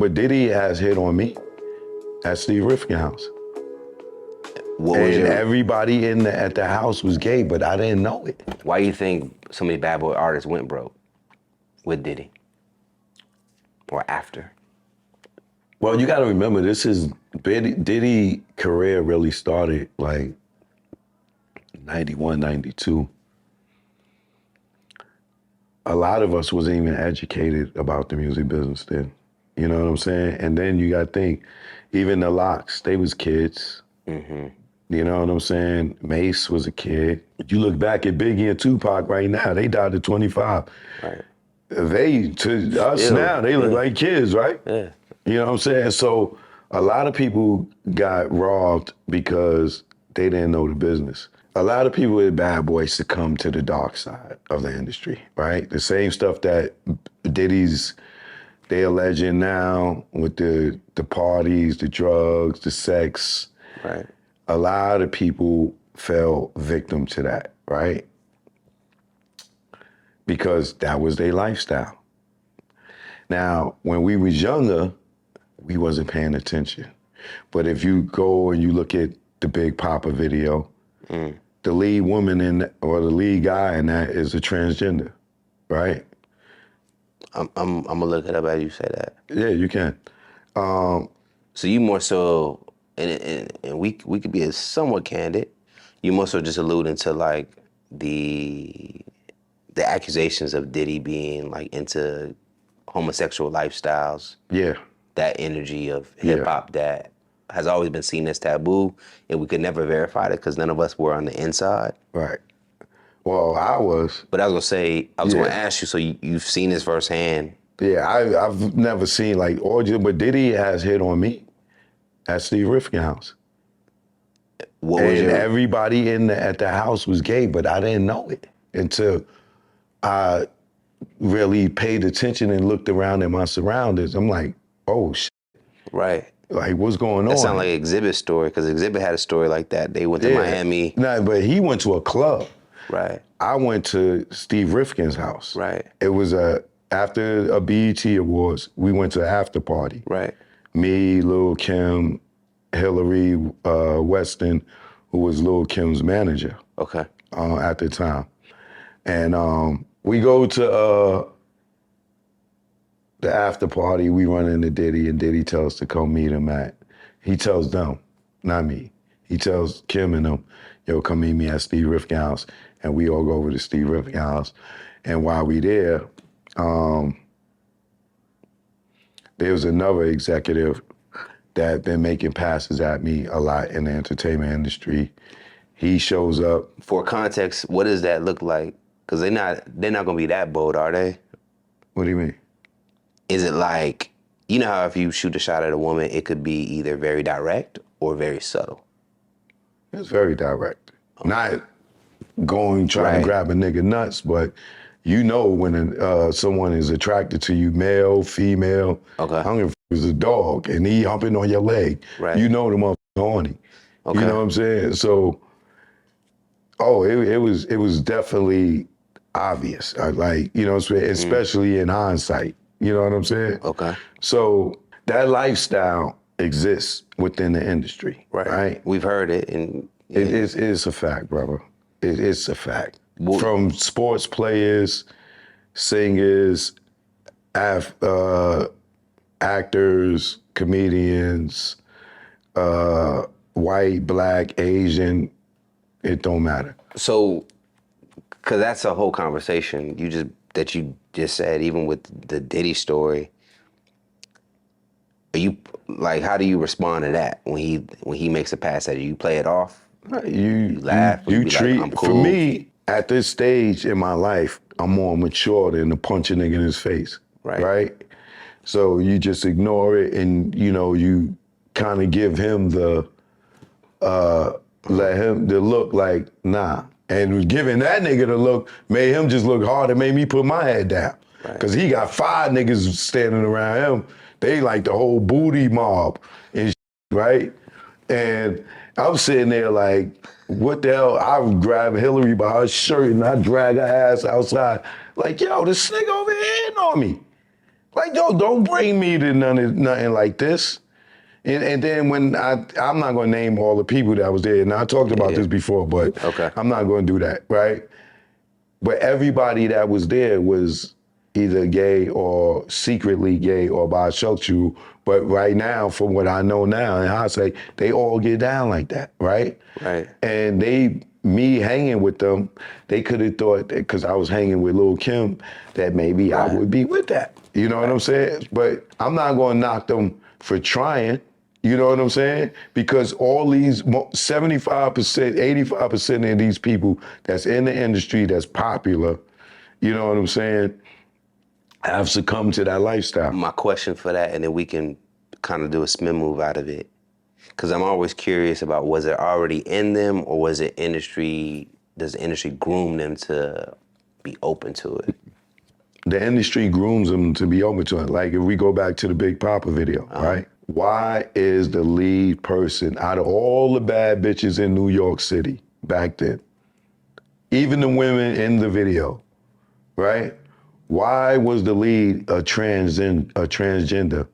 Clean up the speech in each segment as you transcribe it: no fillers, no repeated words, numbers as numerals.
But Diddy has hit on me at Steve Rifkin's house. And everybody at the house was gay, but I didn't know it. Why do you think so many bad boy artists went broke with Diddy? Or after? Well, you got to remember, this is Diddy career really started like 91, 92. A lot of us wasn't even educated about the music business then. You know what I'm saying? And then you got to think, even the Locks, they was kids. Mm-hmm. You know what I'm saying? Mace was a kid. You look back at Biggie and Tupac right now, they died at 25. Right. They, to us now, they look like kids, right? Yeah. You know what I'm saying? So a lot of people got robbed because they didn't know the business. A lot of people with Bad Boys succumb to the dark side of the industry, right? The same stuff that Diddy's, they alleging now with the parties, the drugs, the sex. Right. A lot of people fell victim to that, right? Because that was their lifestyle. Now, when we was younger, we wasn't paying attention. But if you go and you look at the Big Papa video, the lead woman or the lead guy in that is a transgender, right? I'm gonna look it up as you say that. Yeah, you can. So you more so, and we could be somewhat candid. You more so just alluding to like the accusations of Diddy being like into homosexual lifestyles. Yeah. That energy of hip hop that has always been seen as taboo, and we could never verify it because none of us were on the inside. Right. Well, I was. But I was gonna ask you. So you've seen this firsthand. Yeah, I've never seen like orgy, but Diddy has hit on me at Steve Rifkin's house. Everybody at the house was gay, but I didn't know it until I really paid attention and looked around at my surroundings. I'm like, oh shit. Right. Like, what's going on? That sounds like Exhibit's story, because Exhibit had a story like that. They went to Miami. Nah, but he went to a club. Right. I went to Steve Rifkin's house. Right. It was after a BET Awards, we went to an after party. Right. Me, Lil' Kim, Hillary Weston, who was Lil' Kim's manager. Okay. At the time. And we go to the after party, we run into Diddy, and Diddy tells us to come meet him he tells them, not me, he tells Kim and them, yo, come meet me at Steve Rifkin's house. And we all go over to Steve Rifkin's house. And while we there, there was another executive that been making passes at me a lot in the entertainment industry. He shows up. For context, what does that look like? Because they're not gonna be that bold, are they? What do you mean? Is it like, you know how if you shoot a shot at a woman, it could be either very direct or very subtle? It's very direct. Okay. Not trying to grab a nigga nuts, but you know when someone is attracted to you, male, female. Okay. I don't give a f*** is a dog, and he humping on your leg. Right. You know the motherfucker horny. Okay. You know what I'm saying? So, it was definitely obvious. Like, you know what I'm saying? Especially in hindsight. You know what I'm saying? Okay. So that lifestyle exists within the industry, right? We've heard it, and it is a fact, brother. It's a fact. From sports players, singers, actors, comedians, white, black, Asian, it don't matter. So, because that's a whole conversation you just said, even with the Diddy story. Are you like, how do you respond to that when he makes a pass at you? You play it off? You laugh? You treat, like, I'm cool. For me, at this stage in my life, I'm more mature than to punch a nigga in his face, right? So you just ignore it, and you kind of give him the look like, nah. And giving that nigga the look made him just look hard and made me put my head down. Because he got 5 niggas standing around him. They like the whole booty mob and shit, right? And I'm sitting there like, what the hell? I would grab Hillary by her shirt and I drag her ass outside. Like, yo, this nigga over here hitting on me. Like, yo, don't bring me to nothing like this. And then when I'm not going to name all the people that was there. And I talked about this before, but Okay. I'm not going to do that, right? But everybody that was there was either gay or secretly gay or bisexual. But right now, from what I know now, and I say they all get down like that, right? Right. And me hanging with them, they could have thought that because I was hanging with Lil' Kim, that maybe I would be with that. You know what I'm saying? But I'm not going to knock them for trying. You know what I'm saying? Because all these 75%, 85% of these people that's in the industry that's popular, you know what I'm saying, have succumbed to that lifestyle. My question for that, and then we can kind of do a spin move out of it. Because I'm always curious about, was it already in them, or was it does the industry groom them to be open to it? The industry grooms them to be open to it. Like if we go back to the Big Papa video, right? Why is the lead person out of all the bad bitches in New York City back then, even the women in the video, right? Why was the lead a transgender?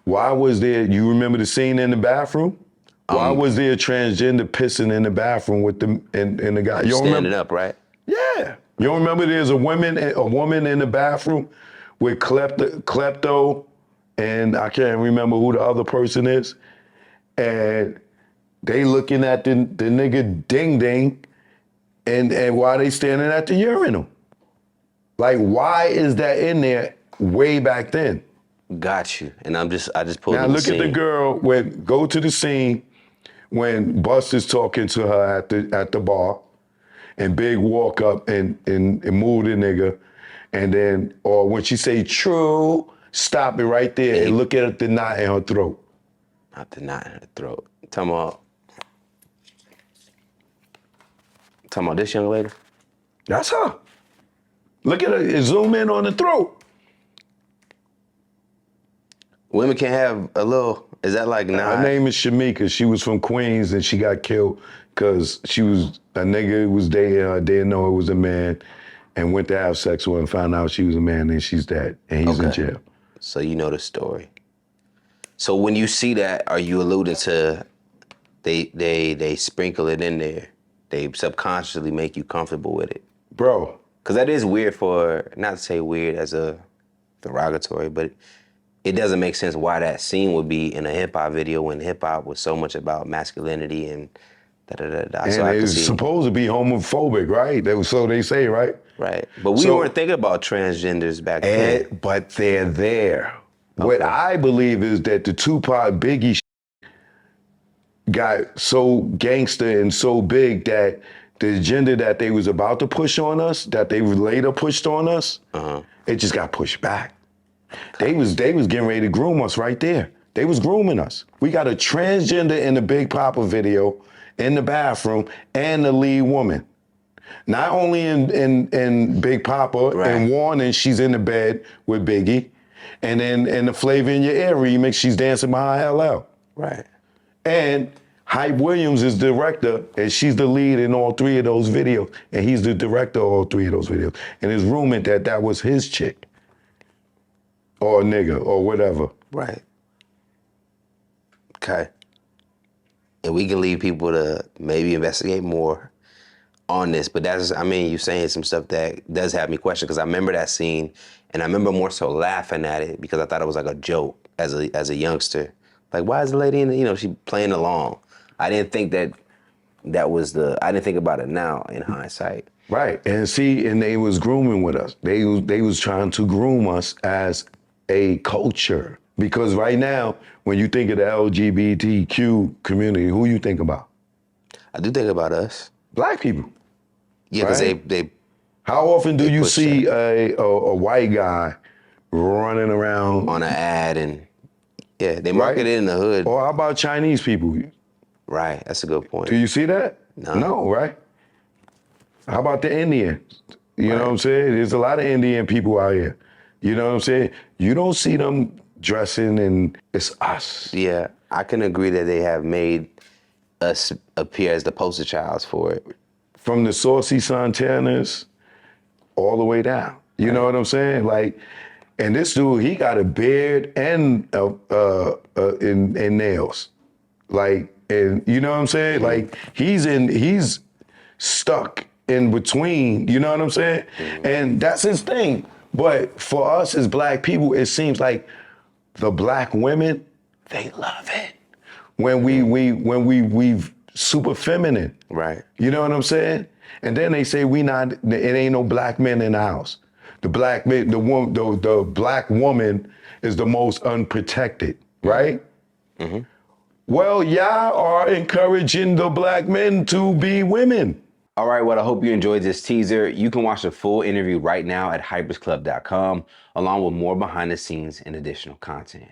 Why was there, you remember the scene in the bathroom? Why was there a transgender pissing in the bathroom with the and the guy? You don't Standing remember? up, right? Yeah. You don't remember there's a woman in the bathroom with klepto, and I can't remember who the other person is. And they looking at the nigga ding ding, and why they standing at the urinal? Like, why is that in there way back then? Got you. And I just pulled Now in the look at the scene. girl go to the scene when Buster's talking to her at the bar, and Big walk up and move the nigga, and then, or when she say true, stop it right there and look at the knot in her throat. Not the knot in her throat. Talking about this young lady? That's her. Look at her, zoom in on the throat. Women can't have a little, is that like Her name is Shamika. She was from Queens and she got killed because she was a nigga who was dating her, didn't know it was a man, and went to have sex with her and found out she was a man, and she's dead, and he's in jail. So you know the story. So when you see that, are you alluding to they sprinkle it in there? They subconsciously make you comfortable with it? Bro. Because that is weird not to say weird as a derogatory, but it doesn't make sense why that scene would be in a hip hop video when hip hop was so much about masculinity and da-da-da-da. And So it was supposed to be homophobic, right? So they say, right? Right. But we weren't thinking about transgenders back then. But they're there. Okay. What I believe is that the Tupac Biggie got so gangster and so big that the agenda that they was about to push on us, that they later pushed on us, it just got pushed back. They was getting ready to groom us right there. They was grooming us. We got a transgender in the Big Papa video in the bathroom and the lead woman. Not only in Big Papa and Warning, she's in the bed with Biggie, and then in the Flavor in Your Ear remix, she's dancing behind LL. Right. And Hype Williams is the director, and she's the lead in all three of those videos, and he's the director of all three of those videos. And it's rumored that was his chick, or a nigga, or whatever. Right. Okay. And we can leave people to maybe investigate more on this, but you're saying some stuff that does have me question, because I remember that scene, and I remember more so laughing at it because I thought it was like a joke as a youngster. Like, why is the lady she playing along? I didn't think I didn't think about it now in hindsight. Right, and see, and they was grooming with us. They was trying to groom us as a culture. Because right now, when you think of the LGBTQ community, who you think about? I do think about us. Black people. Yeah, because they. How often do you see a white guy running around on an ad and they market it in the hood? Or how about Chinese people? Right, that's a good point. Do you see that? No, right? How about the Indians? You know what I'm saying? There's a lot of Indian people out here. You know what I'm saying? You don't see them dressing, and it's us. Yeah, I can agree that they have made us appear as the poster childs for it. From the Saucy Santanas all the way down. You know what I'm saying? Like, And this dude, he got a beard and and nails, like, and you know what I'm saying? Like he's stuck in between. You know what I'm saying? And that's his thing. But for us as black people, it seems like the black women, they love it when we've super feminine. Right. You know what I'm saying? And then they say it ain't no black men in the house. The black man, the black woman is the most unprotected, right? Well, y'all are encouraging the black men to be women. All right, well, I hope you enjoyed this teaser. You can watch the full interview right now at hypersclub.com, along with more behind the scenes and additional content.